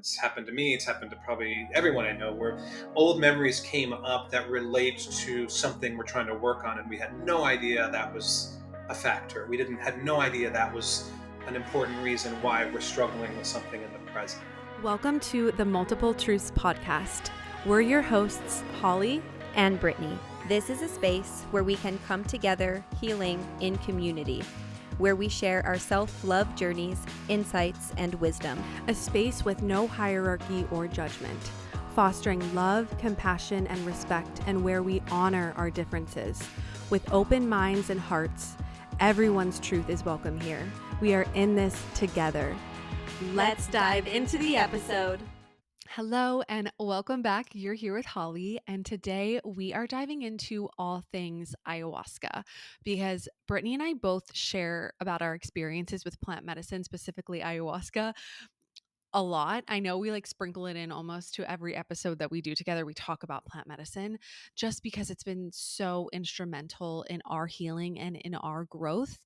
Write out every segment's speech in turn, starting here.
It's happened to me. It's happened to probably everyone I know, where old memories came up that relate to something we're trying to work on, and we had no idea that was a factor. We didn't had no idea that was an important reason why we're struggling with something in the present. Welcome to the Multiple Truths podcast. We're your hosts, Holly and Brittany. This is a space where we can come together healing in community, where we share our self-love journeys, insights, and wisdom. A space with no hierarchy or judgment, fostering love, compassion, and respect, and where we honor our differences. With open minds and hearts, everyone's truth is welcome here. We are in this together. Let's dive into the episode. Hello and welcome back. You're here with Holly, and today we are diving into all things ayahuasca because Brittany and I both share about our experiences with plant medicine, specifically ayahuasca, a lot. I know we sprinkle it in almost to every episode that we do together. We talk about plant medicine just because it's been so instrumental in our healing and in our growth.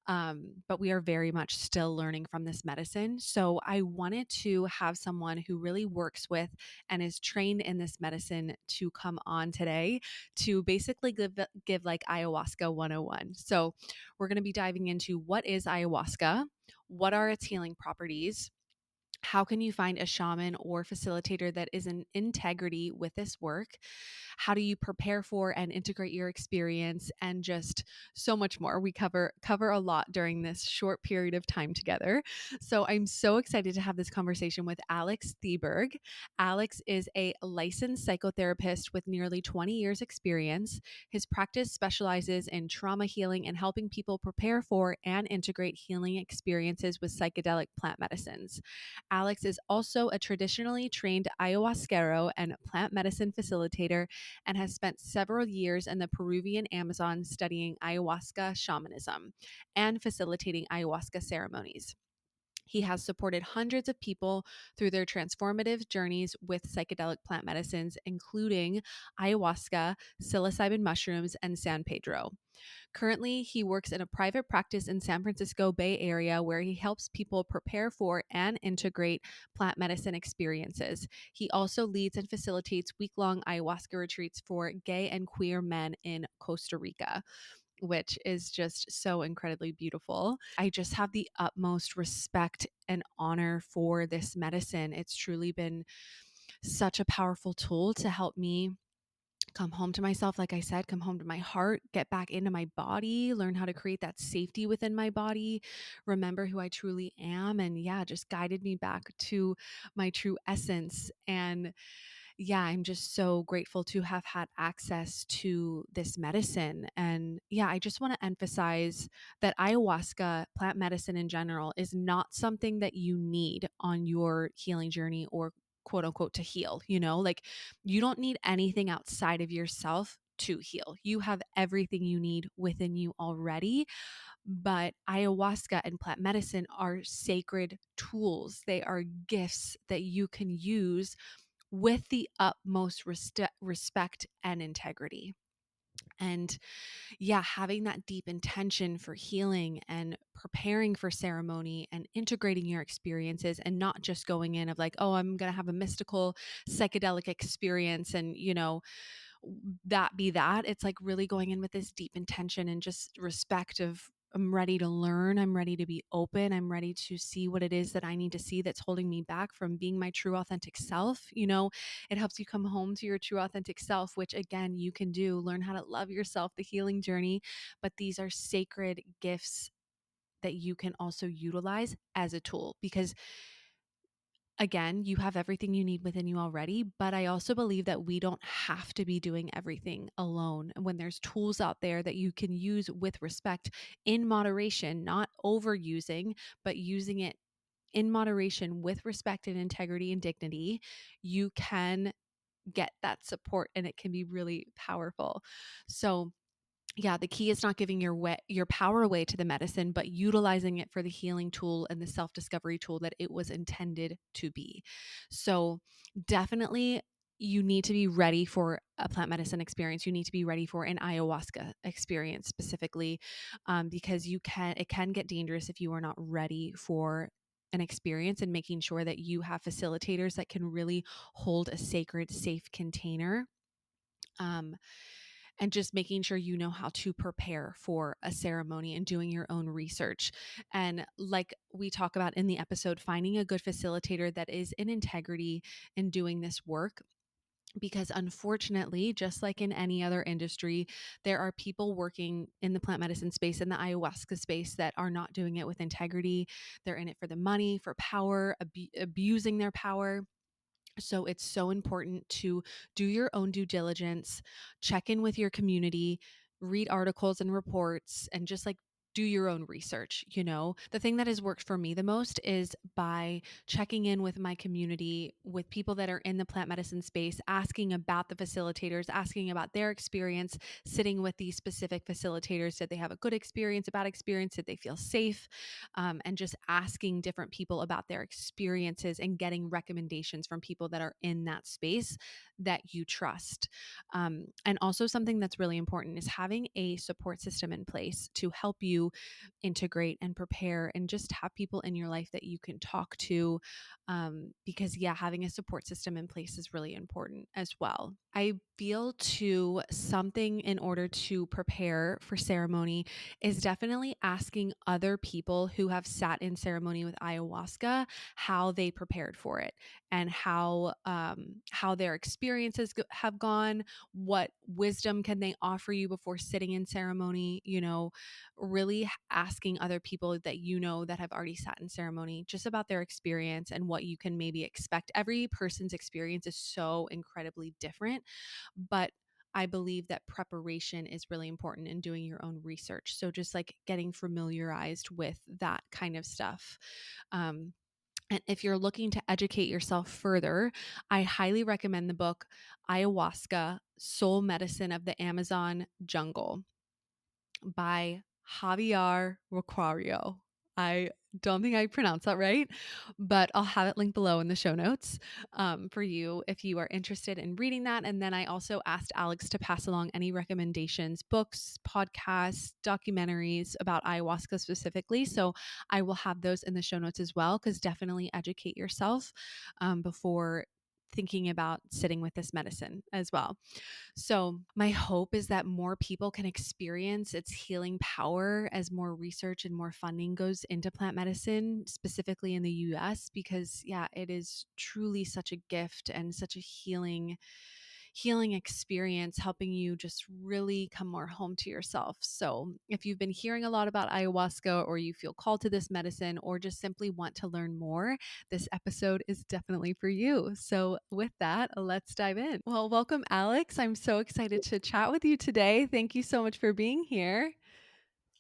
But we are very much still learning from this medicine. So I wanted to have someone who really works with and is trained in this medicine to come on today to basically give ayahuasca 101. So we're going to be diving into what is ayahuasca, what are its healing properties, how can you find a shaman or facilitator that is in integrity with this work? How do you prepare for and integrate your experience, and just so much more? We cover a lot during this short period of time together. So I'm so excited to have this conversation with Alex Thieberg. Alex is a licensed psychotherapist with nearly 20 years experience. His practice specializes in trauma healing and helping people prepare for and integrate healing experiences with psychedelic plant medicines. Alex is also a traditionally trained ayahuasquero and plant medicine facilitator and has spent several years in the Peruvian Amazon studying ayahuasca shamanism and facilitating ayahuasca ceremonies. He has supported hundreds of people through their transformative journeys with psychedelic plant medicines, including ayahuasca, psilocybin mushrooms, and San Pedro. Currently, he works in a private practice in San Francisco Bay Area where he helps people prepare for and integrate plant medicine experiences. He also leads and facilitates week-long ayahuasca retreats for gay and queer men in Costa Rica, which is just so incredibly beautiful. I just have the utmost respect and honor for this medicine. It's truly been such a powerful tool to help me come home to myself, like I said, come home to my heart, get back into my body, learn how to create that safety within my body, remember who I truly am, and just guided me back to my true essence. And I'm just so grateful to have had access to this medicine. And I just want to emphasize that ayahuasca, plant medicine in general, is not something that you need on your healing journey or quote unquote to heal. You don't need anything outside of yourself to heal. You have everything you need within you already. But ayahuasca and plant medicine are sacred tools. They are gifts that you can use with the utmost respect and integrity. And having that deep intention for healing and preparing for ceremony and integrating your experiences, and not just going in of oh, I'm going to have a mystical psychedelic experience and, that be that. It's really going in with this deep intention and just respect of, I'm ready to learn. I'm ready to be open. I'm ready to see what it is that I need to see that's holding me back from being my true authentic self. It helps you come home to your true authentic self, which again, you can do. Learn how to love yourself, the healing journey. But these are sacred gifts that you can also utilize as a tool, because again, you have everything you need within you already, but I also believe that we don't have to be doing everything alone. And when there's tools out there that you can use with respect, in moderation, not overusing, but using it in moderation with respect and integrity and dignity, you can get that support and it can be really powerful. So the key is not giving your power away to the medicine, but utilizing it for the healing tool and the self-discovery tool that it was intended to be. So definitely you need to be ready for a plant medicine experience. You need to be ready for an ayahuasca experience specifically, because it can get dangerous if you are not ready for an experience, and making sure that you have facilitators that can really hold a sacred, safe container. Um, and just making sure you know how to prepare for a ceremony and doing your own research. And like we talk about in the episode, finding a good facilitator that is in integrity in doing this work. Because unfortunately, just like in any other industry, there are people working in the plant medicine space, in the ayahuasca space, that are not doing it with integrity. They're in it for the money, for power, abusing their power. So it's so important to do your own due diligence, check in with your community, read articles and reports, and just like do your own research. The thing that has worked for me the most is by checking in with my community, with people that are in the plant medicine space, asking about the facilitators, asking about their experience sitting with these specific facilitators. Did they have a good experience, a bad experience? Did they feel safe? And just asking different people about their experiences and getting recommendations from people that are in that space that you trust. And also, something that's really important is having a support system in place to help you integrate and prepare, and just have people in your life that you can talk to. Because, yeah, having a support system in place is really important as well. I feel too, something in order to prepare for ceremony is definitely asking other people who have sat in ceremony with ayahuasca how they prepared for it, and how their experiences have gone. What wisdom can they offer you before sitting in ceremony? Really asking other people that that have already sat in ceremony just about their experience and what you can maybe expect. Every person's experience is so incredibly different, but I believe that preparation is really important in doing your own research. So just like getting familiarized with that kind of stuff. Um, and if you're looking to educate yourself further, I highly recommend the book Ayahuasca, Soul Medicine of the Amazon Jungle by Javier Requario. I don't think I pronounced that right, but I'll have it linked below in the show notes for you if you are interested in reading that. And then I also asked Alex to pass along any recommendations, books, podcasts, documentaries about ayahuasca specifically. So I will have those in the show notes as well, because definitely educate yourself before thinking about sitting with this medicine as well. So, my hope is that more people can experience its healing power as more research and more funding goes into plant medicine, specifically in the US, because, yeah, it is truly such a gift and such a healing experience, helping you just really come more home to yourself. So, if you've been hearing a lot about ayahuasca, or you feel called to this medicine, or just simply want to learn more, this episode is definitely for you. So, with that, let's dive in. Well, welcome, Alex. I'm so excited to chat with you today. Thank you so much for being here.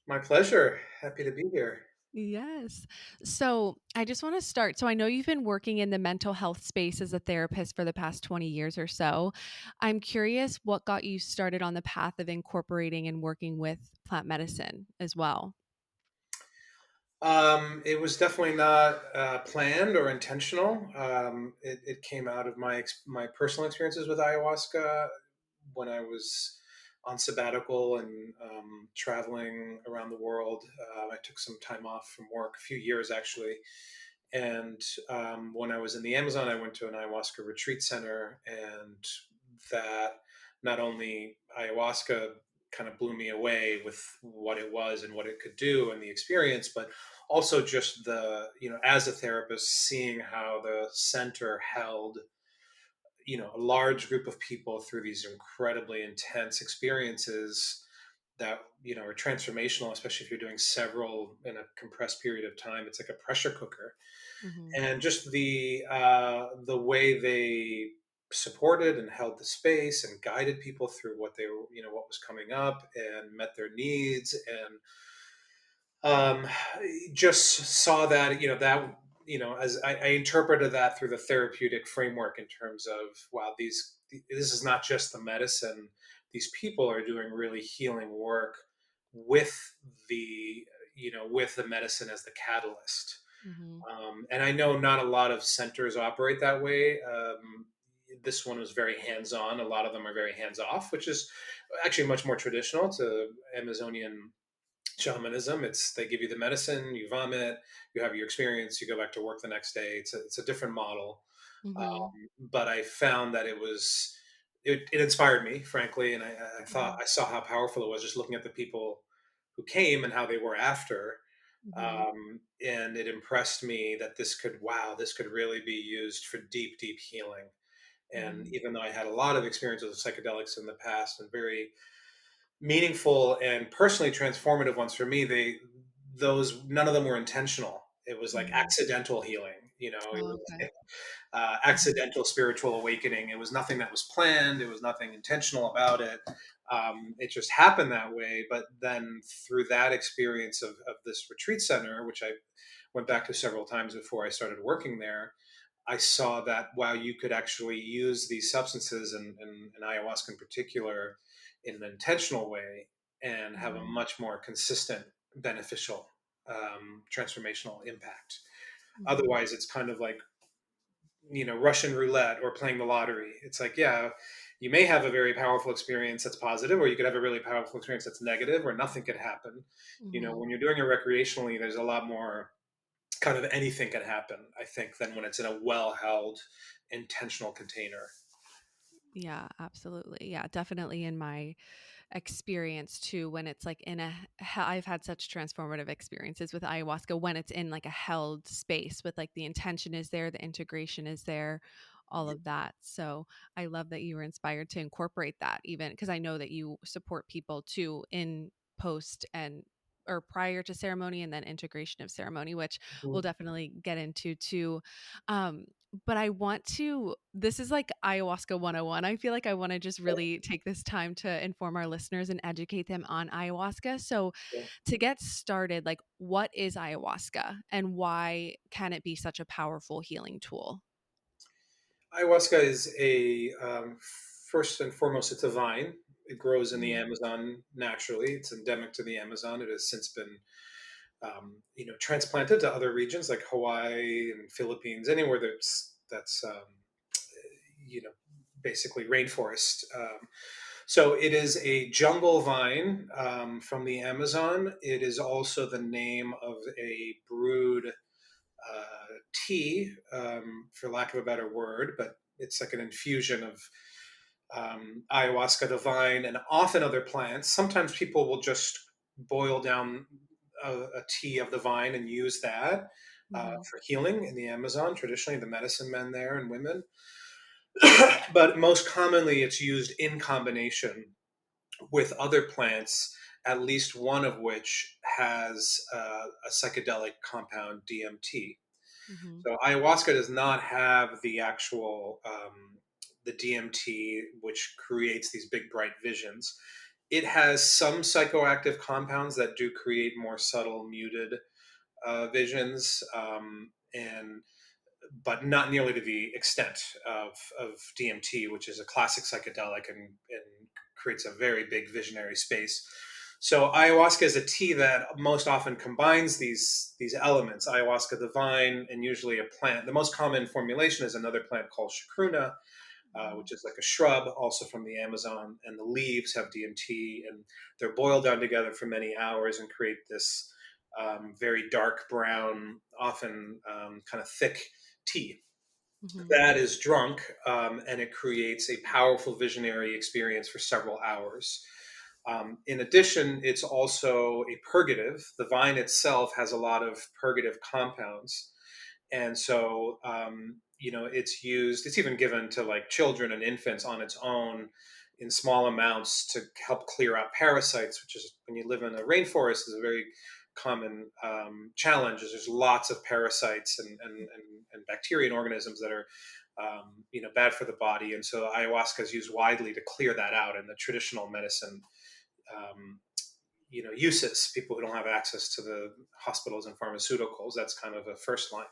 My pleasure. Happy to be here. Yes. So I just want to start. So I know you've been working in the mental health space as a therapist for the past 20 years or so. I'm curious what got you started on the path of incorporating and working with plant medicine as well. It was definitely not planned or intentional. It came out of my personal experiences with ayahuasca when I was on sabbatical and traveling around the world. I took some time off from work, a few years actually. And when I was in the Amazon, I went to an ayahuasca retreat center, and that not only ayahuasca kind of blew me away with what it was and what it could do and the experience, but also just as a therapist, seeing how the center held, a large group of people through these incredibly intense experiences that, are transformational, especially if you're doing several in a compressed period of time. It's like a pressure cooker. Hmm. And just the way they supported and held the space and guided people through what they were, what was coming up, and met their needs, and um, just saw that, as I interpreted that through the therapeutic framework, in terms of, wow, this is not just the medicine. These people are doing really healing work with the with the medicine as the catalyst. Hmm. And I know not a lot of centers operate that way. This one was very hands-on. A lot of them are very hands-off, which is actually much more traditional to Amazonian shamanism. It's they give you the medicine, you vomit, you have your experience, you go back to work the next day. It's a different model. Mhm. But I found that it inspired me, frankly, and I thought Mhm. I saw how powerful it was just looking at the people who came and how they were after. Mhm. And it impressed me that this could really be used for deep, deep healing. And Mhm. even though I had a lot of experience with psychedelics in the past and very meaningful and personally transformative ones for me, those none of them were intentional. It was like Mhm. accidental healing. It Oh, was okay. Mhm. accidental spiritual awakening. It was nothing that was planned. It was nothing intentional about it. It just happened that way. But then through that experience of this retreat center, which I went back to several times before I started working there, I saw that wow, you could actually use these substances and ayahuasca in particular in an intentional way and have a Mhm. much more consistent, beneficial, transformational impact. Mhm. Otherwise, it's kind of like Russian roulette or playing the lottery. It's like, yeah, you may have a very powerful experience that's positive, or you could have a really powerful experience that's negative, or nothing could happen. Mhm. When you're doing it recreationally, there's a lot more kind of anything can happen, I think, than when it's in a well held, intentional container. Yeah, absolutely. Yeah, definitely in my experience too when it's like in a I've had such transformative experiences with ayahuasca when it's in like a held space with like the intention is there, the integration is there, all of that. So I love that you were inspired to incorporate that even because I know that you support people too in post and or prior to ceremony and then integration of ceremony, which we'll Mhm. definitely get into too. um but I want to, this is like ayahuasca 101. I feel like I want to just really take this time to inform our listeners and educate them on ayahuasca. So, Yeah. to get started, like what is ayahuasca and why can it be such a powerful healing tool? Ayahuasca is first and foremost, it's a vine. It grows in the Mhm. Amazon naturally. It's endemic to the Amazon. It has since been, transplanted to other regions like Hawaii and Philippines, anywhere that's you know, basically rainforest. So it is a jungle vine from the Amazon. It is also the name of a brewed tea, for lack of a better word, but it's like an infusion of ayahuasca, the vine, and often other plants. Sometimes people will just boil down a tea of the vine and use that Mhm. for healing in the Amazon, traditionally, the medicine men there and women. But most commonly, it's used in combination with other plants, at least one of which has a psychedelic compound, DMT. Mhm. So ayahuasca does not have the actual the DMT, which creates these big bright visions. It has some psychoactive compounds that do create more subtle, muted visions, and but not nearly to the extent of DMT, which is a classic psychedelic and creates a very big visionary space. So ayahuasca is a tea that most often combines these elements: ayahuasca, the vine, and usually a plant. The most common formulation is another plant called chacruna, Mhm. which is like a shrub, also from the Amazon, and the leaves have DMT, and they're boiled down together for many hours and create this very dark brown, often kind of thick tea Mhm. that is drunk, and it creates a powerful visionary experience for several hours. In addition, it's also a purgative. The vine itself has a lot of purgative compounds, and so it's used. It's even given to like children and infants on its own in small amounts to help clear out parasites, which is when you live in a rainforest is a very common challenge. Is there's lots of parasites and bacteria and organisms that are bad for the body, and so ayahuasca is used widely to clear that out in the traditional medicine um, uses. People who don't have access to the hospitals and pharmaceuticals, that's kind of a first line.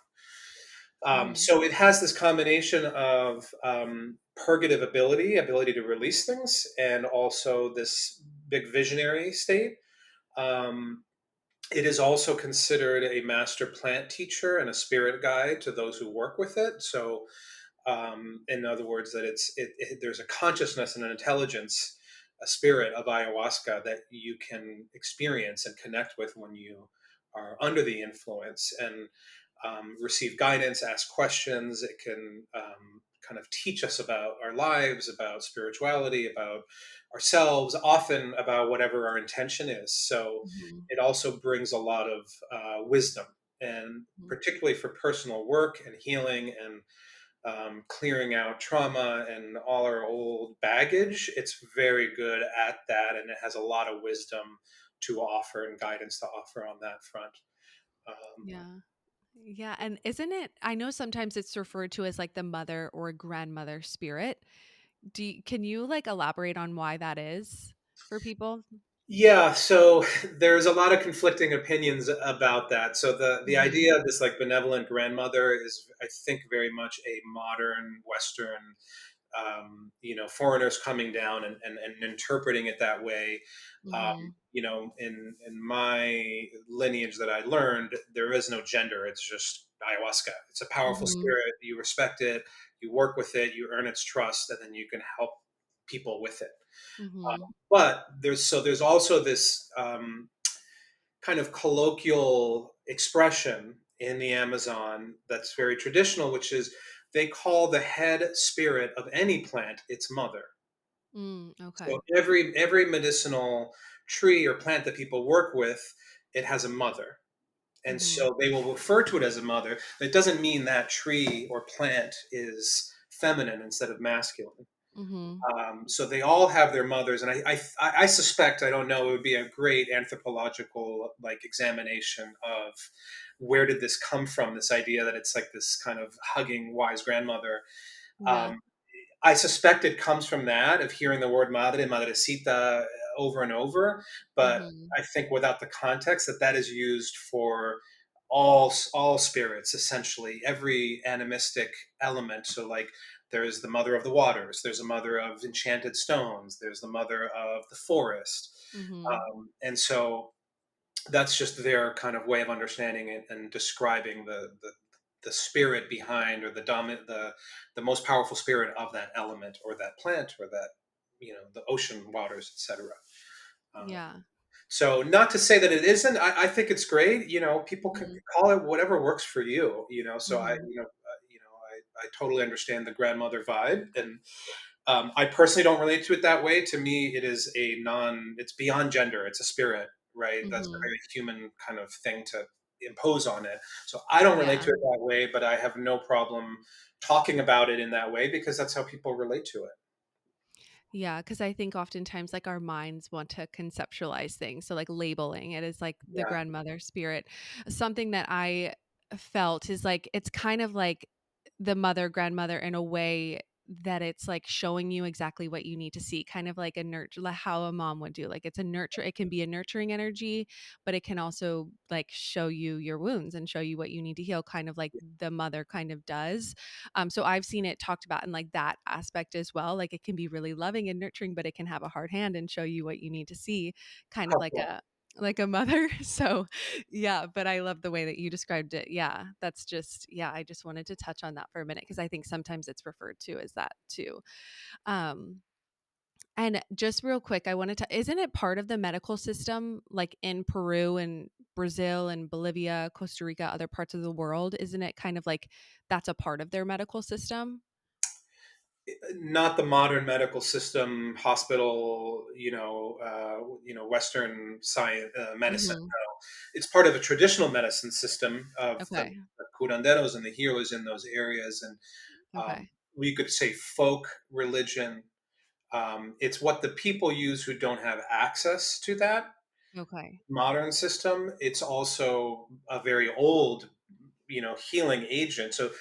Mhm. So it has this combination of purgative ability to release things, and also this big visionary state. Um, it is also considered a master plant teacher and a spirit guide to those who work with it. So, in other words, that there's a consciousness and an intelligence a spirit of ayahuasca that you can experience and connect with when you are under the influence, and receive guidance, ask questions. It can kind of teach us about our lives, about spirituality, about ourselves, often about whatever our intention is. So Mhm. it also brings a lot of wisdom, and Mhm. particularly for personal work and healing and clearing out trauma and all our old baggage. It's very good at that, and it has a lot of wisdom to offer and guidance to offer on that front. Um, Yeah. Yeah, and isn't it, I know sometimes it's referred to as like the mother or grandmother spirit. Can you like elaborate on why that is for people? Yeah, so there's a lot of conflicting opinions about that. So the Mhm. idea of this like benevolent grandmother is, I think, very much a modern Western, foreigners coming down and interpreting it that way. Mhm. In my lineage that I learned, there is no gender. It's just ayahuasca. It's a powerful Mhm. spirit. You respect it, you work with it, you earn its trust, and then you can help people with it. Mhm. But there's also this kind of colloquial expression in the Amazon that's very traditional, which is they call the head spirit of any plant its mother. Okay. So every medicinal tree or plant that people work with, it has a mother. And Mhm. so they will refer to it as a mother. It doesn't mean that tree or plant is feminine instead of masculine. Mhm. So they all have their mothers, and I suspect, I don't know, it would be a great anthropological like examination of where did this come from? This idea that it's like this kind of hugging wise grandmother. Yeah. Um, I suspect it comes from that of hearing the word madre, madrecita over and over. But Mhm. I think without the context that is used for all spirits, essentially every animistic element. So like there's the mother of the waters, there's a mother of enchanted stones, there's the mother of the forest, Mhm. and so that's just their kind of way of understanding it and describing the spirit behind, or the most powerful spirit of that element or that plant or that the ocean waters, etc. um, Yeah. so not to say that it isn't. I think it's great. People can Mhm. call it whatever works for you. So Mhm. I totally understand the grandmother vibe, and I personally don't relate to it that way. To me, it is a non. It's beyond gender. It's a spirit, right? That's a Mhm. very human kind of thing to impose on it. So I don't relate Yeah. to it that way, but I have no problem talking about it in that way because that's how people relate to it. Yeah, because I think oftentimes, like, our minds want to conceptualize things, so, like, labeling it as, like, the Yeah. grandmother spirit. Something that I felt is, like, it's kind of like the mother, grandmother in a way that it's, like, showing you exactly what you need to see, kind of like a nurture, like how a mom would do, like, it can be a nurturing energy, but it can also, like, show you your wounds and show you what you need to heal, kind of like the mother kind of does. So I've seen it talked about in like that aspect as well. Like it can be really loving and nurturing, but it can have a hard hand and show you what you need to see, kind of Oh, yeah. like a mother. So yeah, but I love the way that you described it. Yeah, I just wanted to touch on that for a minute because I think sometimes it's referred to as that too. Um and just real quick, I wanted to, isn't it part of the medical system like in Peru and Brazil and Bolivia, Costa Rica, other parts of the world? Isn't it kind of like that's a part of their medical system? Not the modern medical system, hospital, Western science, medicine. Mhm. No. It's part of a traditional medicine system of Okay. the curanderos and the healers in those areas, and Okay. we could say folk religion. It's what the people use who don't have access to that Okay. modern system. It's also a very old, healing agent. So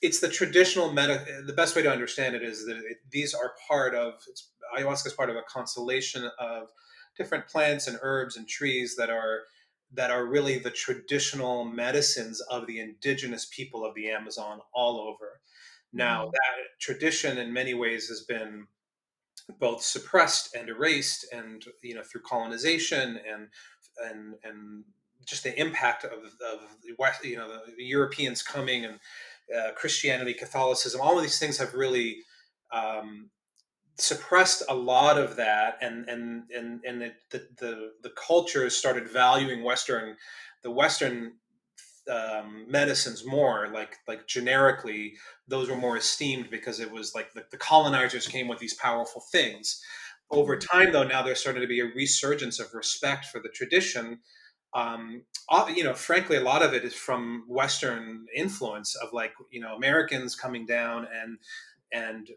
it's the traditional the best way to understand it is that these are ayahuasca is part of a constellation of different plants and herbs and trees that are really the traditional medicines of the indigenous people of the Amazon all over. Now Mhm. that tradition in many ways has been both suppressed and erased, and through colonization and just the impact of the West, the Europeans coming, and Christianity, Catholicism, all of these things have really um, suppressed a lot of that, and the culture started valuing the Western medicines more, like generically, those were more esteemed because it was like the colonizers came with these powerful things. Over Mhm. time, though, now there's starting to be a resurgence of respect for the tradition. Frankly, a lot of it is from Western influence of, like, Americans coming down and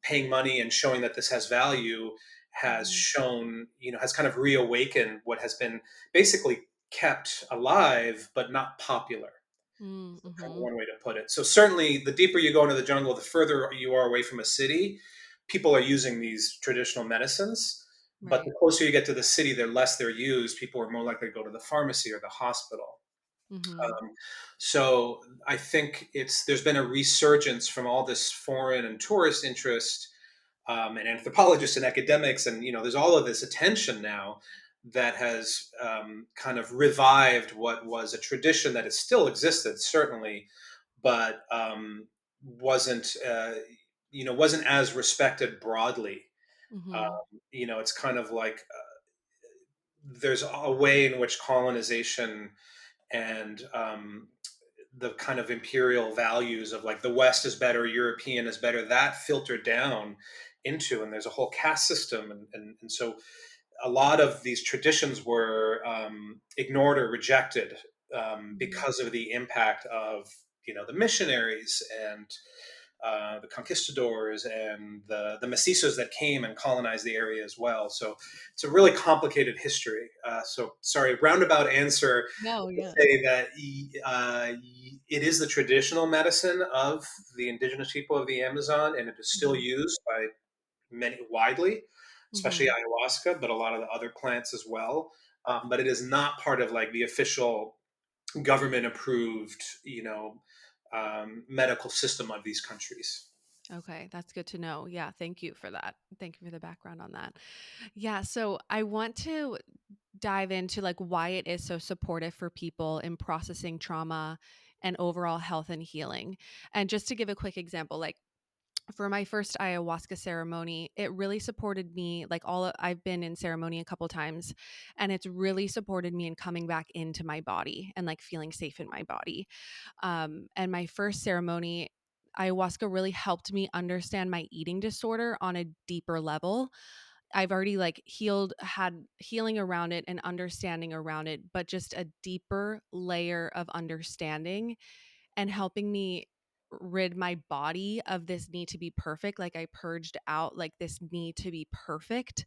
paying money and showing that this has value, has Mhm. shown, has kind of reawakened what has been basically kept alive but not popular. Mm, Kind of mhm. one way to put it. So certainly, the deeper you go into the jungle, the further you are away from a city, people are using these traditional medicines. But the Right. closer you get to the city, the less they're used. People are more likely to go to the pharmacy or the hospital. Mhm. Um, so I think there's been a resurgence from all this foreign and tourist interest, and anthropologists and academics, and there's all of this attention now that has kind of revived what was a tradition that has still existed, certainly, but wasn't wasn't as respected broadly. Mhm. It's kind of like there's a way in which colonization and the kind of imperial values of, like, the West is better, European is better, that filtered down into, and there's a whole caste system, and so a lot of these traditions were ignored or rejected Mhm. because of the impact of the missionaries and the conquistadors and the mestizos that came and colonized the area as well. So it's a really complicated history. So sorry, roundabout answer No, to yeah. say that it is the traditional medicine of the indigenous people of the Amazon, and it is still Mhm. used by many widely, especially Mhm. ayahuasca, but a lot of the other plants as well. But it is not part of, like, the official government approved, medical system of these countries. Okay, that's good to know. Yeah, thank you for that. Thank you for the background on that. Yeah, so I want to dive into like why it is so supportive for people in processing trauma and overall health and healing. And just to give a quick example, like for my first ayahuasca ceremony, it really supported me. Like I've been in ceremony a couple times, and it's really supported me in coming back into my body and like feeling safe in my body. And my first ceremony, ayahuasca really helped me understand my eating disorder on a deeper level. I've already like had healing around it and understanding around it, but just a deeper layer of understanding and helping me rid my body of this need to be perfect. Like I purged out like this need to be perfect,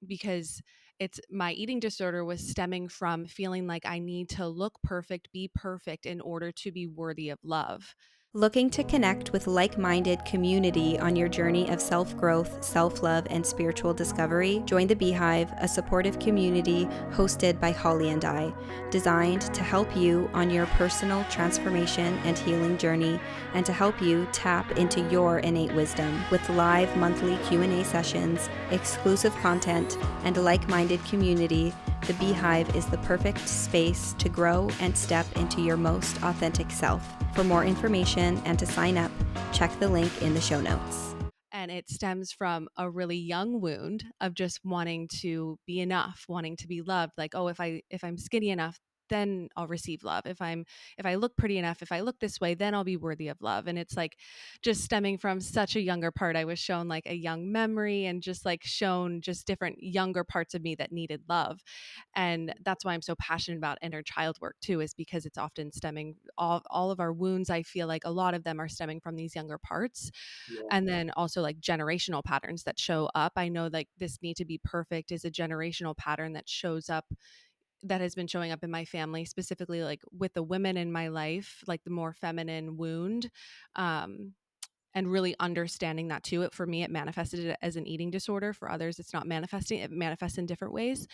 because it's my eating disorder was stemming from feeling like I need to look perfect, be perfect in order to be worthy of love. Looking to connect with like minded community on your journey of self growth, self love, and spiritual discovery? Join the Beehive, a supportive community hosted by Holly and I, designed to help you on your personal transformation and healing journey, and to help you tap into your innate wisdom. With live monthly Q&A sessions, exclusive content, and a like minded community, the Beehive is the perfect space to grow and step into your most authentic self. For more information and to sign up, check the link in the show notes. And it stems from a really young wound of just wanting to be enough, wanting to be loved. Like, oh, if I'm skinny enough, then I'll receive love. If I look pretty enough, if I look this way, then I'll be worthy of love. And it's like just stemming from such a younger part. I was shown like a young memory and just like shown just different younger parts of me that needed love. And that's why I'm so passionate about inner child work too, is because it's often stemming all of our wounds. I feel like a lot of them are stemming from these younger parts, Yeah. and then also like generational patterns that show up. I know like this need to be perfect is a generational pattern that shows up, that has been showing up in my family, specifically like with the women in my life, like the more feminine wound. um and really understanding that too. It for me, it manifested it as an eating disorder. For others, it's not manifesting, it manifests in different ways.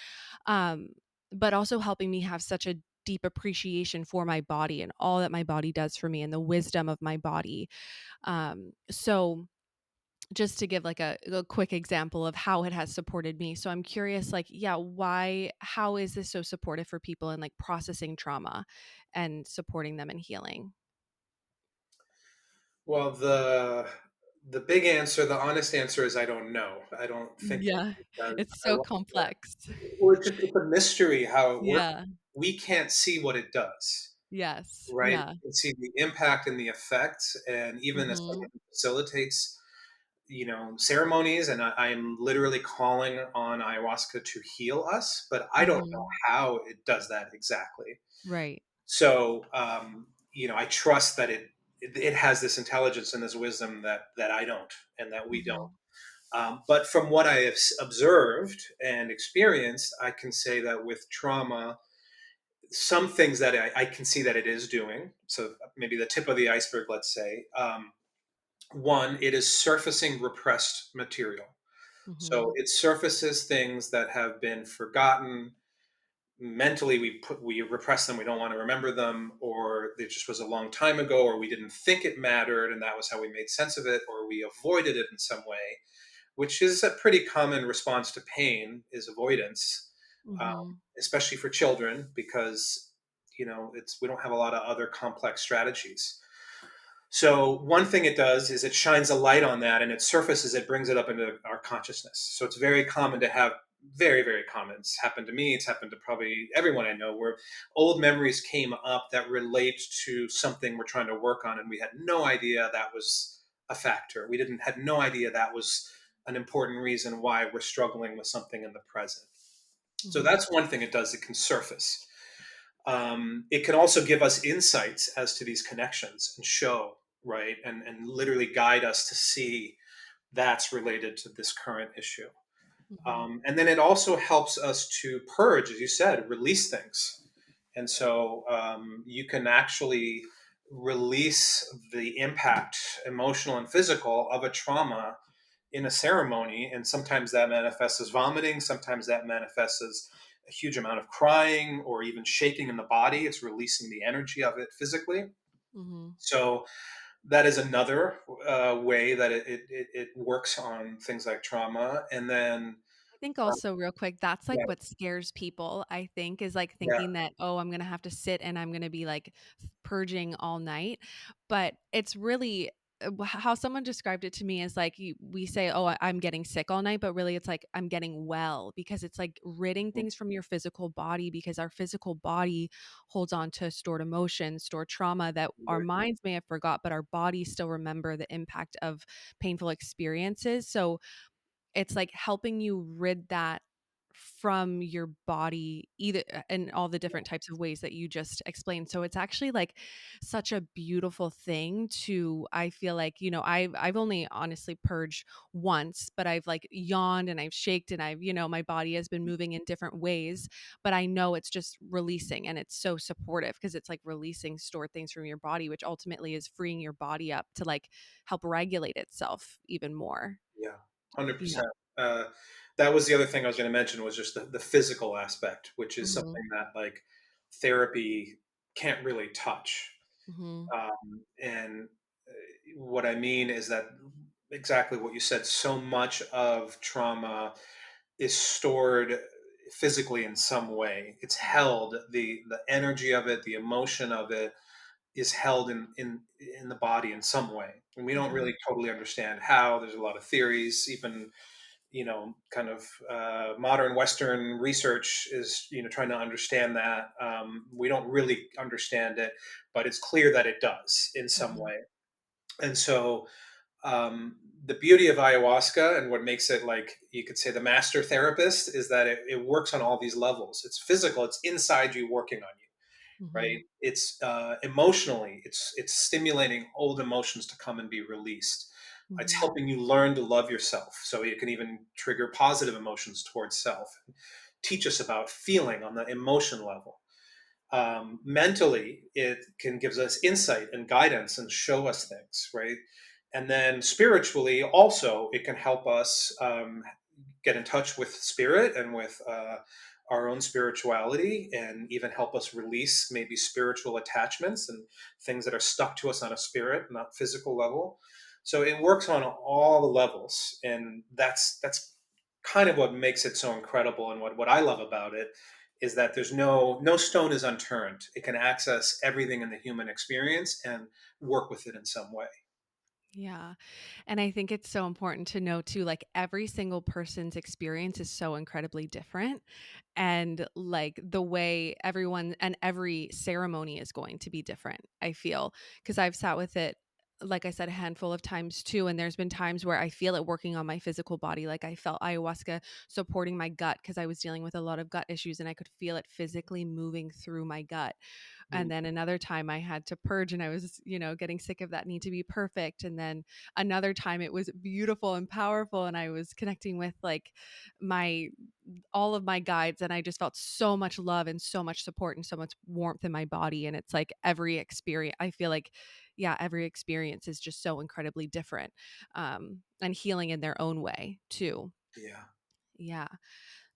um but also helping me have such a deep appreciation for my body and all that my body does for me and the wisdom of my body. So just to give like a quick example of how it has supported me. So I'm curious, like, yeah, how is this so supportive for people in like processing trauma and supporting them in healing? Well, the The big answer, the honest answer is I don't know. I don't think that Yeah, it does. it's so complex. Well, it's a mystery how it works. Yeah. We can't see what it does, Yes. right? Yeah. We can see the impact and the effects, and even as someone Mhm. who facilitates, ceremonies, and I'm literally calling on ayahuasca to heal us, but I don't know Mhm. how it does that exactly. Right. So, I trust that it has this intelligence and this wisdom that I don't, and that we don't. Mhm. But from what I have observed and experienced, I can say that with trauma, some things that I can see that it is doing. So maybe the tip of the iceberg, let's say. One, it is surfacing repressed material. So Mhm. it surfaces things that have been forgotten. Mentally, we repress them. We don't want to remember them, or it just was a long time ago, or we didn't think it mattered, and that was how we made sense of it, or we avoided it in some way, which is a pretty common response to pain, is avoidance, Mhm. especially for children, because it's we don't have a lot of other complex strategies. So one thing it does is it shines a light on that, and it surfaces it, brings it up into our consciousness. So it's very common to have, very, very common. It's happened to me. It's happened to probably everyone I know, where old memories came up that relate to something we're trying to work on, and we had no idea that was a factor. We didn't had no idea that was an important reason why we're struggling with something in the present. So Mhm. that's one thing it does. It can surface. It can also give us insights as to these connections and show, right, and literally guide us to see that's related to this current issue. Mhm. And then it also helps us to purge, as you said, release things. And so you can actually release the impact, emotional and physical, of a trauma in a ceremony. And sometimes that manifests as vomiting, sometimes that manifests as a huge amount of crying or even shaking in the body. It's releasing the energy of it physically. Mhm. So that is another way that it works on things like trauma. And then, I think also real quick, that's like yeah, what scares people, I think, is like yeah, thinking that, oh, I'm gonna have to sit and I'm gonna be like purging all night. But it's really how someone described it to me is like we say, oh, I'm getting sick all night, but really it's like I'm getting well because it's like ridding things from your physical body because our physical body holds on to stored emotions, stored trauma that our minds may have forgot, but our bodies still remember the impact of painful experiences. So it's like helping you rid that from your body either in all the different types of ways that you just explained. So it's actually like such a beautiful thing to I feel like, I've only honestly purged once, but I've like yawned and I've shaked and my body has been moving in different ways, but I know it's just releasing and it's so supportive because it's like releasing stored things from your body, which ultimately is freeing your body up to like help regulate itself even more. yeah, Yeah. 100%. Uh, that was the other thing I was going to mention, was just the physical aspect, which is Mhm. something that like therapy can't really touch. Mhm. And what I mean is that exactly what you said. So much of trauma is stored physically in some way. It's held. The energy of it, the emotion of it, is held in the body in some way, and we don't Mhm. really totally understand how. There's a lot of theories, even kind of modern Western research is trying to understand that. We don't really understand it, but it's clear that it does in some Mhm. way. And so the beauty of ayahuasca, and what makes it, like, you could say, the master therapist, is that it works on all these levels. It's physical, it's inside you, working on you, right? Mhm. It's emotionally, it's stimulating old emotions to come and be released. It's Mhm. helping you learn to love yourself, so it can even trigger positive emotions towards self, teach us about feeling on the emotion level. Mentally, it can gives us insight and guidance and show us things, right? And then spiritually, also, it can help us get in touch with spirit and with our own spirituality, and even help us release maybe spiritual attachments and things that are stuck to us on a spirit, not physical level. So it works on all the levels, and that's kind of what makes it so incredible. And what I love about it is that there's no stone is unturned. It can access everything in the human experience and work with it in some way. Yeah. And I think it's so important to know too, like every single person's experience is so incredibly different. And like the way everyone and every ceremony is going to be different, I feel. Because I've sat with it, like I said, a handful of times too. And there's been times where I feel it working on my physical body. Like I felt ayahuasca supporting my gut because I was dealing with a lot of gut issues and I could feel it physically moving through my gut. And Mm. then another time I had to purge and I was, getting sick of that need to be perfect. And then another time it was beautiful and powerful and I was connecting with like my all of my guides and I just felt so much love and so much support and so much warmth in my body. And it's like every experience, I feel like, yeah, every experience is just so incredibly different, and healing in their own way too. Yeah. Yeah.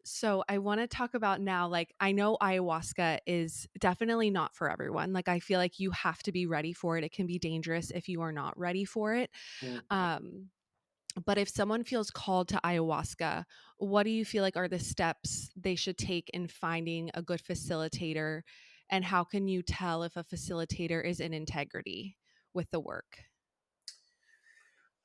So I want to talk about now, like, I know ayahuasca is definitely not for everyone. Like, I feel like you have to be ready for it. It can be dangerous if you are not ready for it. Mm. Um, but if someone feels called to ayahuasca, what do you feel like are the steps they should take in finding a good facilitator? And how can you tell if a facilitator is in integrity with the work?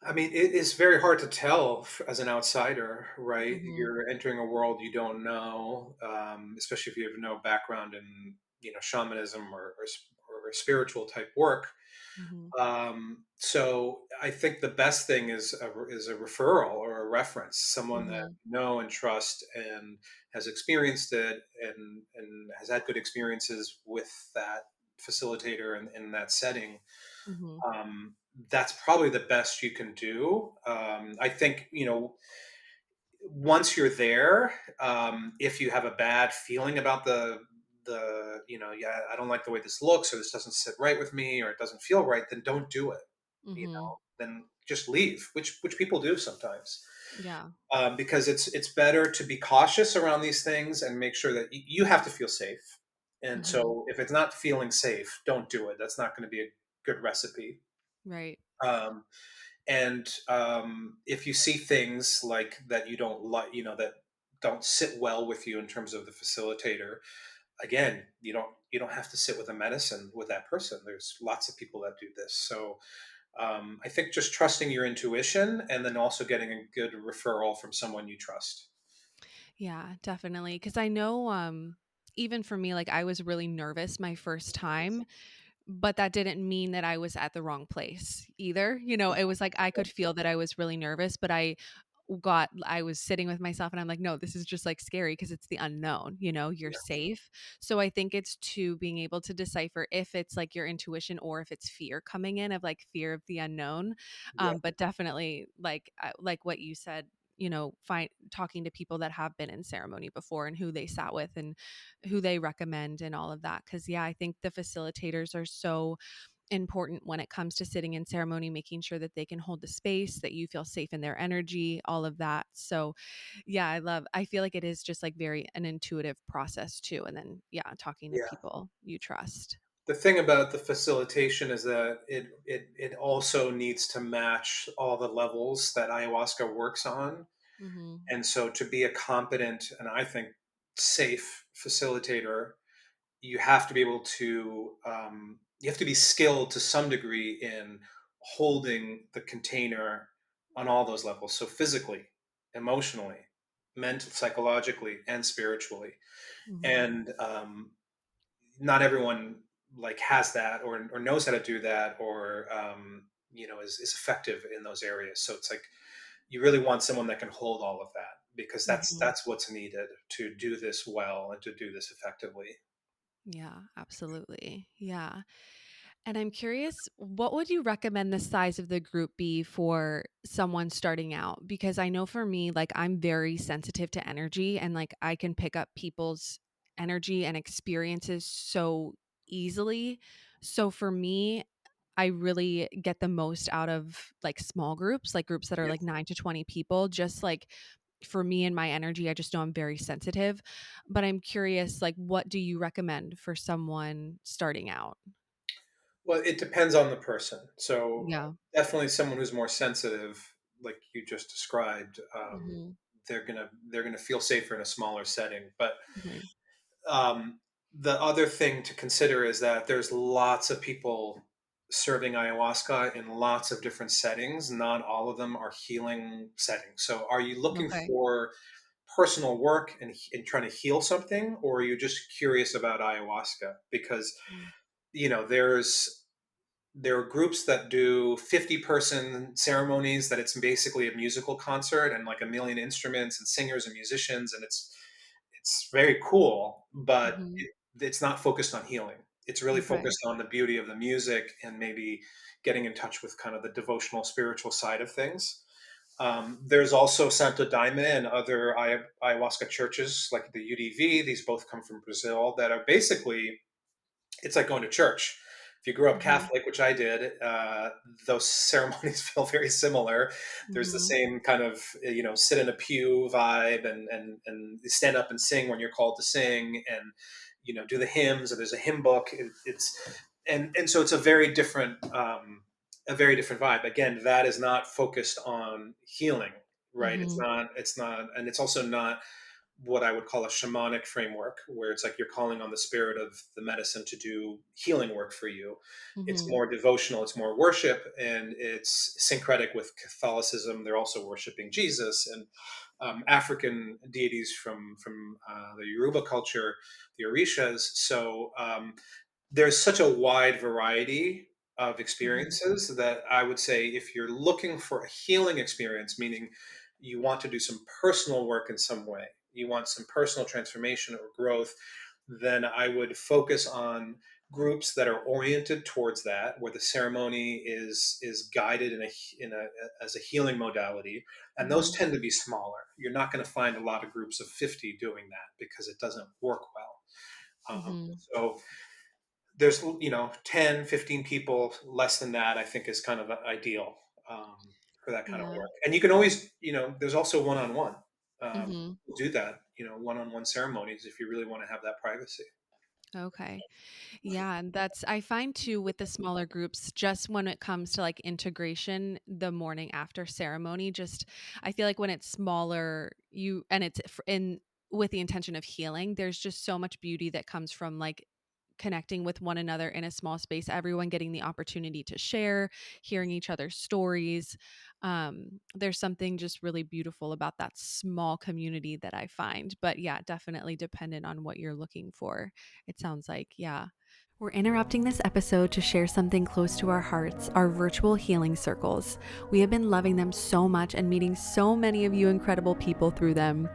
I mean, it is very hard to tell as an outsider, right? Hmm. You're entering a world you don't know, especially if you have no background in, shamanism or spiritual type work. Hmm. So I think the best thing is a referral or a reference, someone that Hmm. you know and trust and has experienced it and has had good experiences with that facilitator in that setting. Hmm. um, that's probably the best you can do. I think, once you're there, if you have a bad feeling about yeah, I don't like the way this looks, or this doesn't sit right with me, or it doesn't feel right, then don't do it. Hmm. Then just leave, which people do sometimes, Yeah. because it's better to be cautious around these things and make sure that you have to feel safe. And Hmm. so, if it's not feeling safe, don't do it. That's not going to be a good recipe. Right. Um, and if you see things like that you don't like, that don't sit well with you in terms of the facilitator, again, you don't have to sit with a medicine with that person. There's lots of people that do this. So I think just trusting your intuition and then also getting a good referral from someone you trust. Yeah, definitely. Cause I know, even for me, like I was really nervous my first time, but that didn't mean that I was at the wrong place either. It was like I could feel that I was really nervous, but I was sitting with myself and I'm like, no, this is just like scary because it's the unknown, you're Yeah, safe. So I think it's to being able to decipher if it's like your intuition or if it's fear coming in of like fear of the unknown. yeah, But definitely like what you said, find talking to people that have been in ceremony before and who they sat with and who they recommend and all of that. Cause yeah, I think the facilitators are so important when it comes to sitting in ceremony, making sure that they can hold the space, that you feel safe in their energy, all of that. So, yeah, I feel like it is just like very an intuitive process too. And then, yeah, talking to yeah. people you trust. The thing about the facilitation is that it also needs to match all the levels that ayahuasca works on. Mm-hmm. And so, to be a competent and I think safe facilitator, you have to be able to you have to be skilled to some degree in holding the container on all those levels. So physically, emotionally, mental, psychologically, and spiritually. Mm-hmm. And not everyone like has that or knows how to do that or is effective in those areas. So it's like you really want someone that can hold all of that, because Mm-hmm. that's what's needed to do this well and to do this effectively. Yeah, absolutely. Yeah. And I'm curious, what would you recommend the size of the group be for someone starting out? Because I know for me, like I'm very sensitive to energy and like I can pick up people's energy and experiences so easily. So for me, I really get the most out of like small groups, like groups that are Yeah. like 9 to 20 people, just like for me and my energy, I just know I'm very sensitive. But I'm curious, like, what do you recommend for someone starting out? Well, it depends on the person. So Yeah. definitely someone who's more sensitive, like you just described, Mhm. they're gonna feel safer in a smaller setting. But Right. um, the other thing to consider is that there's lots of people serving ayahuasca in lots of different settings. Not all of them are healing settings. So, are you looking Okay. for personal work and trying to heal something, or are you just curious about ayahuasca? Because Mm. there are groups that do 50-person ceremonies that it's basically a musical concert and like a million instruments and singers and musicians, and it's very cool, but Mhm. it's not focused on healing. It's really Okay. focused on the beauty of the music and maybe getting in touch with kind of the devotional spiritual side of things. There's also Santo Daime and other ayahuasca churches like the UDV. These both come from Brazil that are basically, it's like going to church. If you grew up Mhm. Catholic, which I did, those ceremonies feel very similar. There's the Mhm. same kind of sit in a pew vibe and stand up and sing when you're called to sing, and do the hymns. Or there's a hymn book. And so it's a very different vibe. Again, that is not focused on healing, right? It's Mhm. not. It's not, and it's also not what I would call a shamanic framework, where it's like you're calling on the spirit of the medicine to do healing work for you. It's Mhm. more devotional, it's more worship, and it's syncretic with Catholicism. They're also worshiping Jesus and African deities from the Yoruba culture, the Orishas. So there's such a wide variety of Mhm. experiences that I would say if you're looking for a healing experience, meaning you want to do some personal work in some way, you want some personal transformation or growth, then I would focus on groups that are oriented towards that, where the ceremony is guided in a as a healing modality, and those Mhm. tend to be smaller. You're not going to find a lot of groups of 50 doing that because it doesn't work well. Mhm. So there's 10, 15 people. Less than that I think is kind of ideal um, for that kind of Yeah. work. And you can always, there's also one-on-one, Mhm. do that, one-on-one ceremonies if you really want to have that privacy. Okay. Yeah, and that's I find too with the smaller groups, just when it comes to like integration, the morning after ceremony, just I feel like when it's smaller, you and it's in with the intention of healing, there's just so much beauty that comes from like connecting with one another in a small space, everyone getting the opportunity to share, hearing each other's stories. There's something just really beautiful about that small community that I find. But yeah, definitely dependent on what you're looking for. It sounds like, yeah. We're interrupting this episode to share something close to our hearts, our virtual healing circles. We have been loving them so much and meeting so many of you incredible people through them.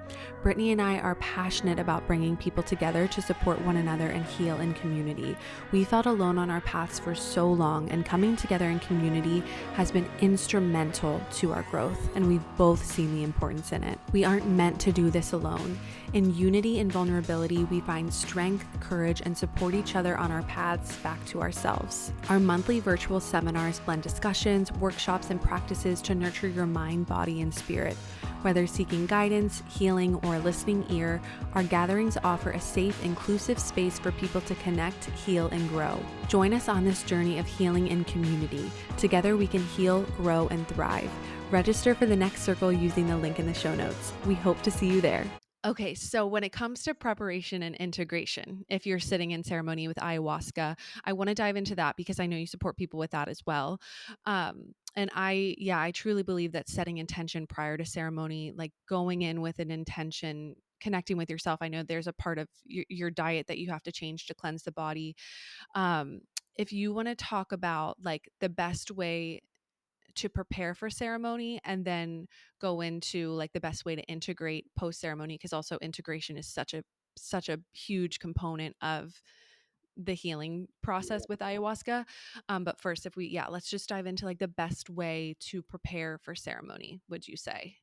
Brittany and I are passionate about bringing people together to support one another and heal in community. We felt alone on our paths for so long, and coming together in community has been instrumental to our growth, and we've both seen the importance in it. We aren't meant to do this alone. In unity and vulnerability, we find strength, courage, and support each other on our paths back to ourselves. Our monthly virtual seminars blend discussions, workshops, and practices to nurture your mind, body, and spirit. Whether seeking guidance, healing, or a listening ear, our gatherings offer a safe, inclusive space for people to connect, heal, and grow. Join us on this journey of healing in community. Together we can heal, grow, and thrive. Register for the next circle using the link in the show notes. We hope to see you there. Okay, so when it comes to preparation and integration, if you're sitting in ceremony with ayahuasca, I want to dive into that because I know you support people with that as well. And I truly believe that setting intention prior to ceremony, like going in with an intention, connecting with yourself. I know there's a part of your diet that you have to change to cleanse the body. Um, if you want to talk about like the best way to prepare for ceremony and then go into like the best way to integrate post ceremony, because also integration is such a huge component of the healing process with ayahuasca. But first, if we yeah, let's just dive into like the best way to prepare for ceremony, would you say?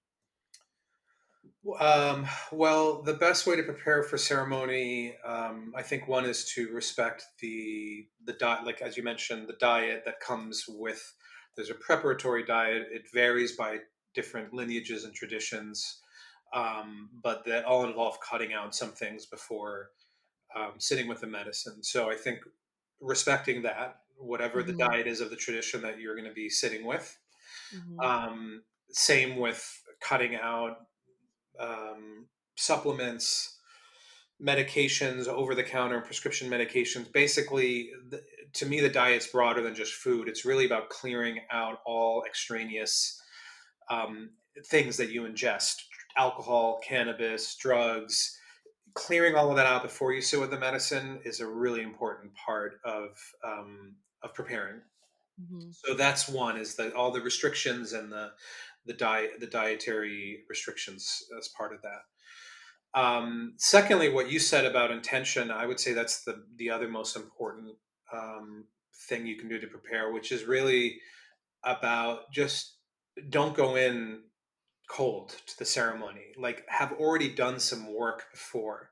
Well, the best way to prepare for ceremony, I think one is to respect the diet, like as you mentioned, the diet that comes with. There's a preparatory diet. It varies by different lineages and traditions, but that all involve cutting out some things before sitting with the medicine. So I think respecting that, whatever the Mm-hmm. diet is of the tradition that you're going to be sitting with. Mm-hmm. Same with cutting out supplements, medications, over the counter prescription medications. Basically, to me, the diet's broader than just food. It's really about clearing out all extraneous um, things that you ingest: alcohol, cannabis, drugs. Clearing all of that out before you sit with the medicine is a really important part of preparing. Mhm. So that's one, is that all the restrictions and the dietary restrictions as part of that. Secondly, what you said about intention, I would say that's the other most important um, thing you can do to prepare, which is really about just don't go in cold to the ceremony. Like, have already done some work before.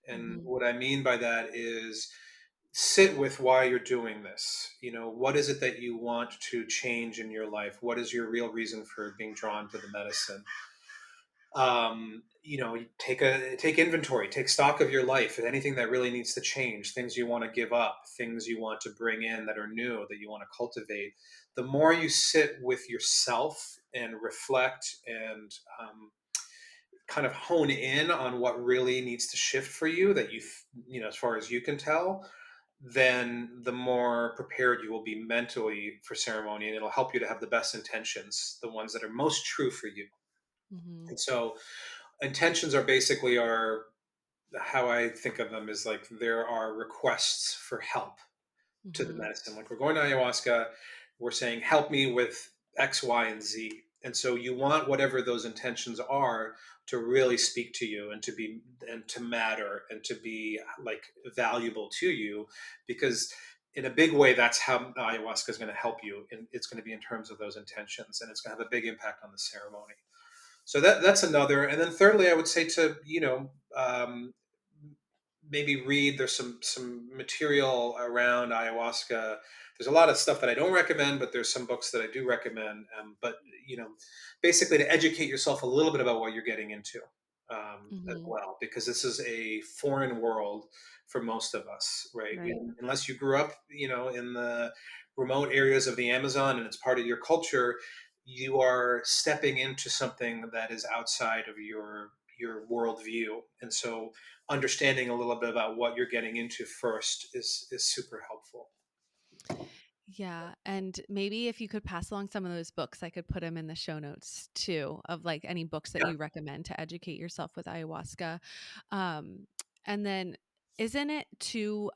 And Mhm. what I mean by that is sit with why you're doing this. What is it that you want to change in your life? What is your real reason for being drawn to the medicine? Take inventory, take stock of your life, anything that really needs to change, things you want to give up, things you want to bring in that are new, that you want to cultivate. The more you sit with yourself and reflect and kind of hone in on what really needs to shift for you, that as far as you can tell, then the more prepared you will be mentally for ceremony, and it'll help you to have the best intentions, the ones that are most true for you. Mhm. And so intentions are basically our how I think of them is like there are requests for help to the Mhm. medicine. Like, we're going to ayahuasca, we're saying, help me with X, Y, and Z. And so you want whatever those intentions are to really speak to you and to matter and to be like valuable to you, because in a big way that's how ayahuasca is going to help you, and it's going to be in terms of those intentions, and it's going to have a big impact on the ceremony. So that's another. And then thirdly, I would say to maybe read. There's some material around ayahuasca. There's a lot of stuff that I don't recommend, but there's some books that I do recommend. But you know, basically to educate yourself a little bit about what you're getting into as Mhm. well, because this is a foreign world for most of us, right? Right. Unless you grew up, in the remote areas of the Amazon and it's part of your culture, you are stepping into something that is outside of your worldview, and so understanding a little bit about what you're getting into first is super helpful. Yeah, and maybe if you could pass along some of those books, I could put them in the show notes too, of like any books that Yeah, you recommend to educate yourself with ayahuasca. Um, and then isn't it too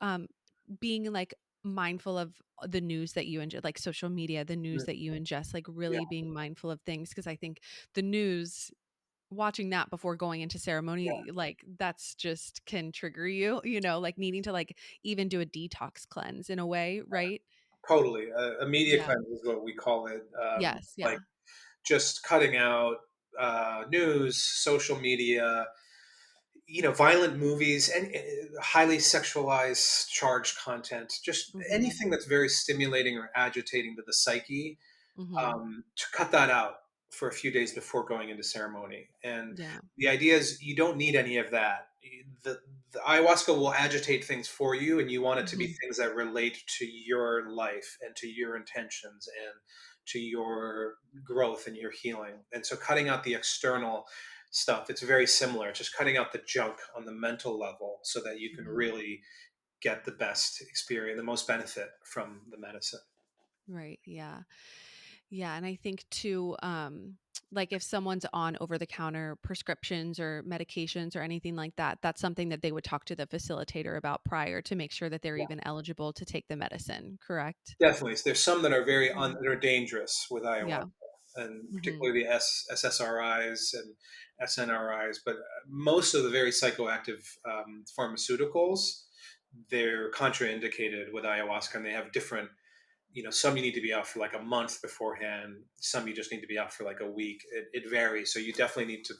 being like mindful of the news that you ingest, like social media, the news mm, that you ingest, like yeah, really being mindful of things? Because I think the news, watching that before going into yeah, ceremony, like that's just can trigger you, like needing to like even do a detox cleanse in a way, right? totally. A media Yeah. cleanse is what we call it. Yes, Like, yeah. just cutting out news, social media, violent movies, and highly sexualized, charged content. Just Mhm, anything that's very stimulating or agitating to the psyche, mhm. to cut that out for a few days before going into ceremony. And Yeah. the idea is you don't need any of that. The ayahuasca will agitate things for you, and you want it to be Mhm, things that relate to your life and to your intentions and to your growth and your healing. And so cutting out the external stuff, it's very similar. Just cutting out the junk on the mental level so that you can mhm. really get the best experience, the most benefit from the medicine. Right, yeah. Yeah, and I think too, like if someone's on over the counter prescriptions or medications or anything like that, that's something that they would talk to the facilitator about prior to make sure that they're even eligible to take the medicine, correct? Definitely. There's some that are Mhm. that are dangerous with ayahuasca, Yeah. and Mhm. particularly the SSRIs and SNRIs. But most of the very psychoactive pharmaceuticals, they're contraindicated with ayahuasca, and they have different. Some you need to be out for like a month beforehand. Some you just need to be out for like a week. It varies. So you definitely need to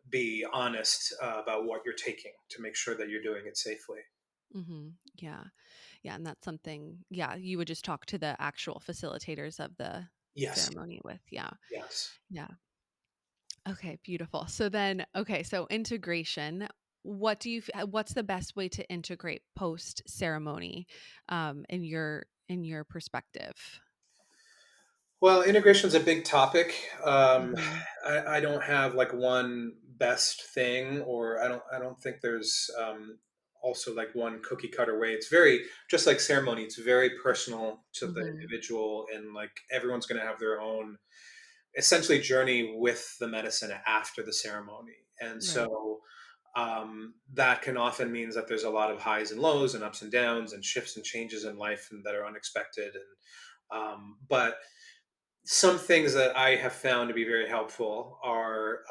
be honest about what you're taking to make sure that you're doing it safely. Mhm. Yeah. Yeah, and that's something, yeah, you would just talk to the actual facilitators of the Yes. ceremony with. Yeah. Yes. Yeah. Okay, beautiful. So then, okay, so integration. What do you? What's the best way to integrate post ceremony, in your perspective? Well, integration is a big topic. Hmm. I don't have like one best thing, or I don't think there's also like one cookie cutter way. It's very, just like ceremony, it's very personal to the Mhm. individual, and like everyone's going to have their own essentially journey with the medicine after the ceremony. And Right. so that can often means that there's a lot of highs and lows and ups and downs and shifts and changes in life and that are unexpected. And but some things that I have found to be very helpful are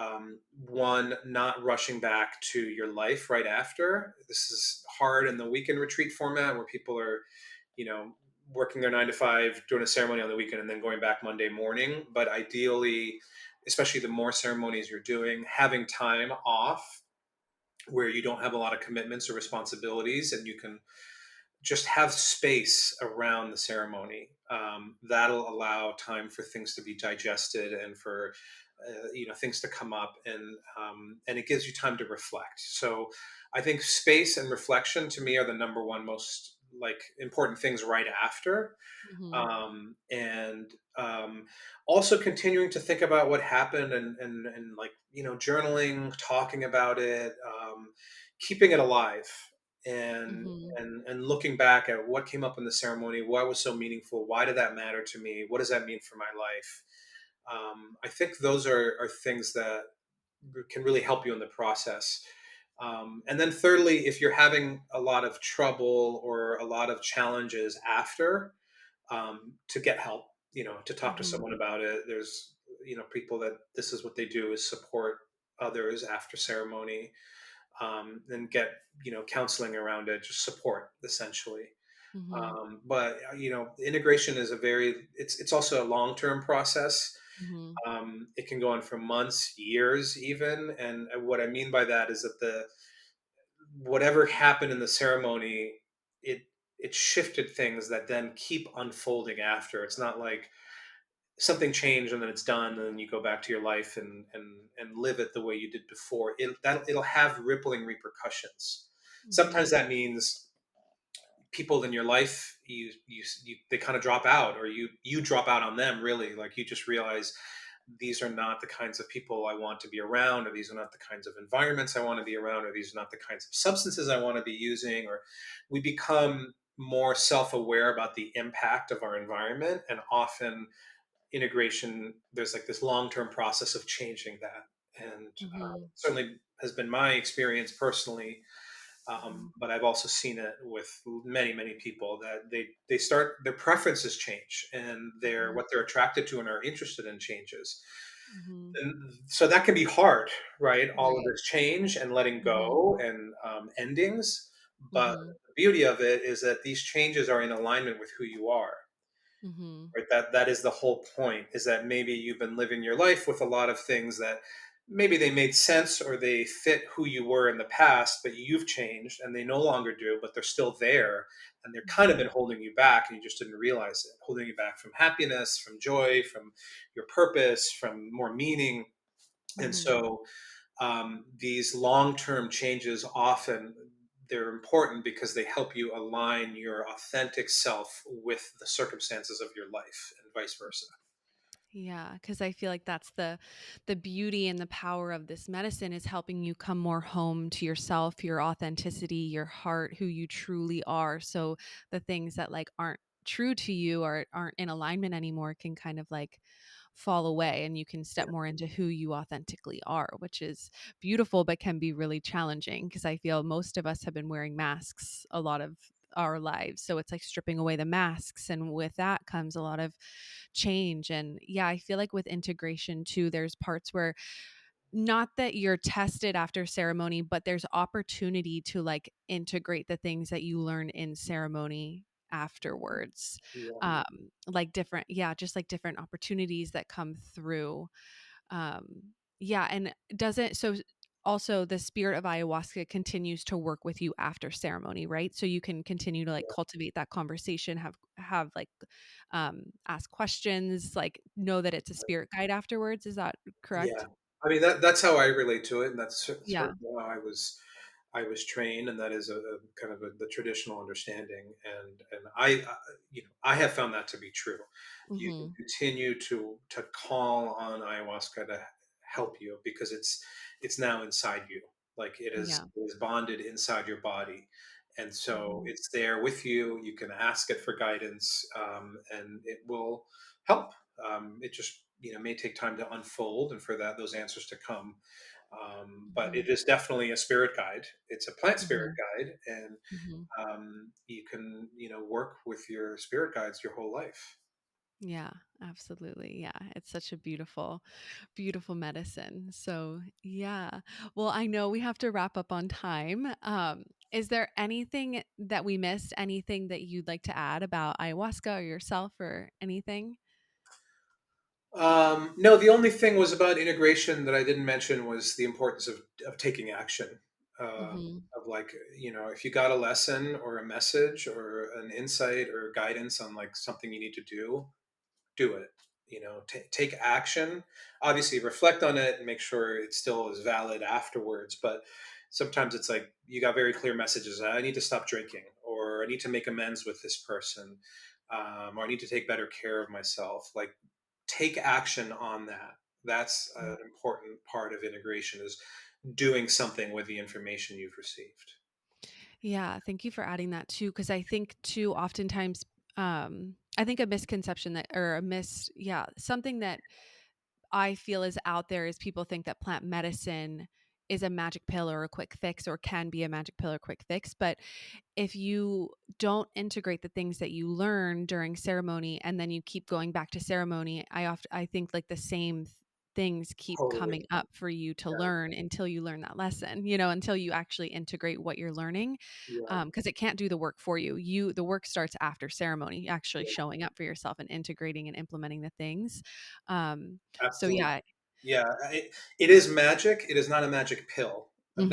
one, not rushing back to your life right after. This is hard in the weekend retreat format where people are, you know, working their 9 to 5, doing a ceremony on the weekend, and then going back Monday morning. But ideally, especially the more ceremonies you're doing, having time off where you don't have a lot of commitments or responsibilities and you can just have space around the ceremony. That'll allow time for things to be digested and for things to come up, and it gives you time to reflect. So I think space and reflection to me are the number one most like important things right after. Mhm. And also continuing to think about what happened, and like journaling, talking about it, keeping it alive, and Mhm. and looking back at what came up in the ceremony, what was so meaningful, why did that matter to me, what does that mean for my life. I think those are things that can really help you in the process. And then thirdly, if you're having a lot of trouble or a lot of challenges after, to get help, to talk to Mhm. someone about it. There's, people that this is what they do is support others after ceremony, and get, counseling around it, just support essentially. Mhm. But integration is it's also a long-term process. Mhm. It can go on for months, years even. And what I mean by that is that the whatever happened in the ceremony, it it shifted things that then keep unfolding after. It's not like something changed and then it's done and then you go back to your life and live it the way you did before. It'll have rippling repercussions. Sometimes Mhm. that means people in your life, they kind of drop out, or you drop out on them, really. Like, you just realize these are not the kinds of people I want to be around, or these are not the kinds of environments I want to be around, or these are not the kinds of substances I want to be using. Or we become more self-aware about the impact of our environment, and often integration, there's like this long-term process of changing that. And Mhm. certainly has been my experience personally. Mhm. But I've also seen it with many, many people that they start, their preferences change, and their Mhm. what they're attracted to and are interested in changes. Mhm. And so that can be hard, right? All of Right. this change and letting Mhm. go, and endings. But Mhm. the beauty of it is that these changes are in alignment with who you are. Mhm. Right, that is the whole point, is that maybe you've been living your life with a lot of things that maybe they made sense or they fit who you were in the past, but you've changed and they no longer do, but they're still there, and they're kind of Mhm. been holding you back and you just didn't realize it, holding you back from happiness, from joy, from your purpose, from more meaning. And Mhm. so these long-term changes, often they're important because they help you align your authentic self with the circumstances of your life, and vice versa. Yeah, because I feel like that's the beauty and the power of this medicine is helping you come more home to yourself, your authenticity, your heart, who you truly are. So the things that like aren't true to you or aren't in alignment anymore can kind of like fall away and you can step more into who you authentically are, which is beautiful but can be really challenging because I feel most of us have been wearing masks a lot of our lives. So it's like stripping away the masks and with that comes a lot of change. And yeah, I feel like with integration too, there's parts where not that you're tested after ceremony, but there's opportunity to like integrate the things that you learn in ceremony afterwards. Yeah. Like different, yeah, just like different opportunities that come through. Yeah, and doesn't so also the spirit of ayahuasca continues to work with you after ceremony, right? So you can continue to like cultivate that conversation, have like ask questions, like know that it's a spirit guide afterwards. Is that Yeah. correct? I mean, that's how I relate to it, and that's Yeah. certainly how I was trained, and that is a kind of the traditional understanding. And I have found that to be true. You can Mhm. continue to call on ayahuasca to help you because it's now inside you. Like Yeah. it is bonded inside your body, and so Mhm. it's there with you. You can ask it for guidance, and it will help. It just may take time to unfold and for that those answers to come. But Mhm. it is definitely a spirit guide. It's a plant spirit Mhm. guide, and Mhm. you can work with your spirit guides your whole life. Yeah, absolutely. Yeah, it's such a beautiful, beautiful medicine. So, yeah. Well, I know we have to wrap up on time. Is there anything that we missed? Anything that you'd like to add about ayahuasca or yourself or anything? No, the only thing was about integration that I didn't mention was the importance of taking action. Mhm. Of like, if you got a lesson or a message or an insight or guidance on like something you need to do it. Take action. Obviously, reflect on it and make sure it still is valid afterwards. But sometimes it's like you got very clear messages. I need to stop drinking, or I need to make amends with this person, or I need to take better care of myself. Like, take action on that. That's Mm. an important part of integration is doing something with the information you've received. Yeah, thank you for adding that too, because I think too oftentimes, I think a misconception that or a yeah, something that I feel is out there is people think that plant medicine is a magic pill or a quick fix or can be a magic pill or quick fix. But if you don't integrate the things that you learn during ceremony and then you keep going back to ceremony, I think like the same things keep Totally. coming up for you to Yeah. learn until you learn that lesson, until you actually integrate what you're learning. Yeah. Because it can't do the work for you. The work starts after ceremony, actually Yeah. showing up for yourself and integrating and implementing the things. So Absolutely. yeah. Yeah, it is magic. It is not a magic pill. A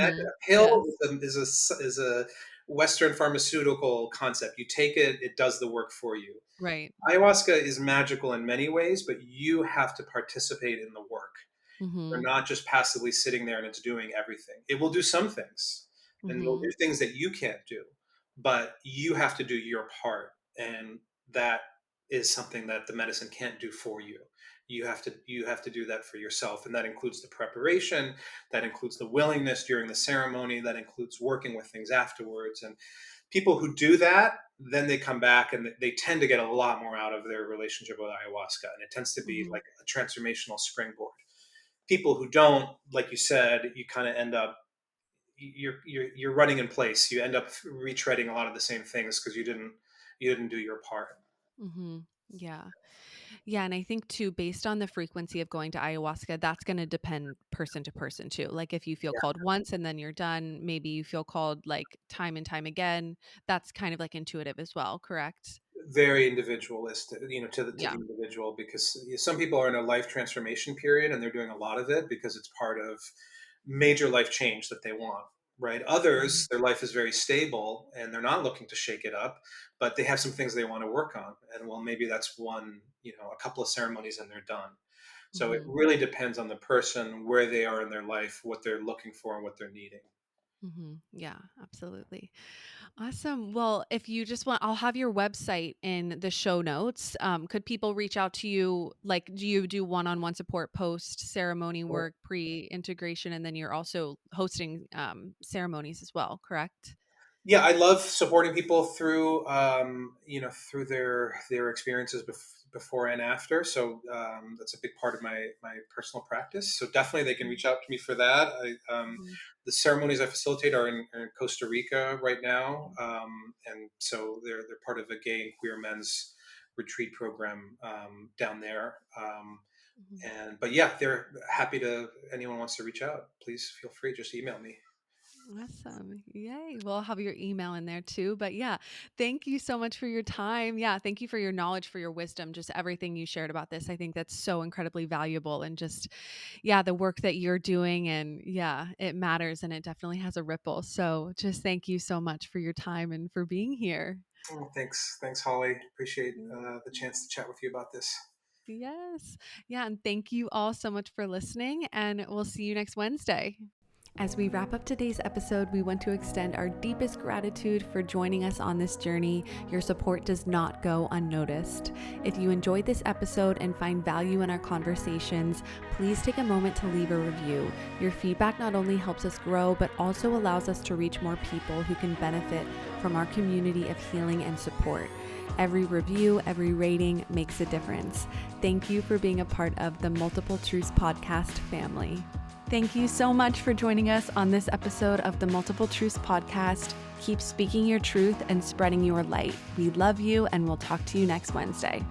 pill Yes. is a Western pharmaceutical concept. You take it, it does the work for you. Right. Ayahuasca is magical in many ways, but you have to participate in the work. You're Mhm. not just passively sitting there and it's doing everything. It will do some things, and it'll do Mhm. things that you can't do, but you have to do your part, and that is something that the medicine can't do for you. You have to do that for yourself, and that includes the preparation, that includes the willingness during the ceremony, that includes working with things afterwards. And people who do that, then they come back and they tend to get a lot more out of their relationship with ayahuasca, and it tends to be Mhm. like a transformational springboard. People who don't, like you said, you kind of end up you're running in place. You end up retreading a lot of the same things because you didn't do your part. Mhm. Yeah. Yeah, and I think too, based on the frequency of going to ayahuasca, that's going to depend person to person too. Like if you feel Yeah, called once and then you're done, maybe you feel called like time and time again. That's kind of like intuitive as well, correct? very individualistic, to the Yeah. individual, because some people are in a life transformation period and they're doing a lot of it because it's part of major life change that they want. Right. Mhm. Others, their life is very stable and they're not looking to shake it up, but they have some things they want to work on. And well, maybe that's a couple of ceremonies and they're done. So it Mhm. really depends on the person, where they are in their life, what they're looking for, and what they're needing. Mhm. Yeah, absolutely. Awesome. Well, if you just want, I'll have your website in the show notes. Could people reach out to you? Like, do you do one-on-one support post ceremony work, pre-integration, and then you're also hosting ceremonies as well, correct? Yeah, I love supporting people through their experiences before and after. So that's a big part of my personal practice. So definitely they can Mhm. reach out to me for that. Mhm. The ceremonies I facilitate are in Costa Rica right now, and so they're part of a gay and queer men's retreat program down there. Mhm. And but yeah, they're happy to. Anyone wants to reach out, please feel free. Just email me. Awesome. Yay. Well, I'll have your email in there too. But yeah, thank you so much for your time. Yeah, thank you for your knowledge, for your wisdom, just everything you shared about this. I think that's so incredibly valuable and just, yeah, the work that you're doing. And yeah, it matters and it definitely has a ripple. So just thank you so much for your time and for being here. Oh, thanks, Holly. Appreciate the chance to chat with you about this. Yes. Yeah. And thank you all so much for listening. And we'll see you next Wednesday. As we wrap up today's episode, we want to extend our deepest gratitude for joining us on this journey. Your support does not go unnoticed. If you enjoyed this episode and find value in our conversations, please take a moment to leave a review. Your feedback not only helps us grow, but also allows us to reach more people who can benefit from our community of healing and support. Every review, every rating makes a difference. Thank you for being a part of the Multiple Truths podcast family. Thank you so much for joining us on this episode of the Multiple Truths podcast. Keep speaking your truth and spreading your light. We love you, and we'll talk to you next Wednesday.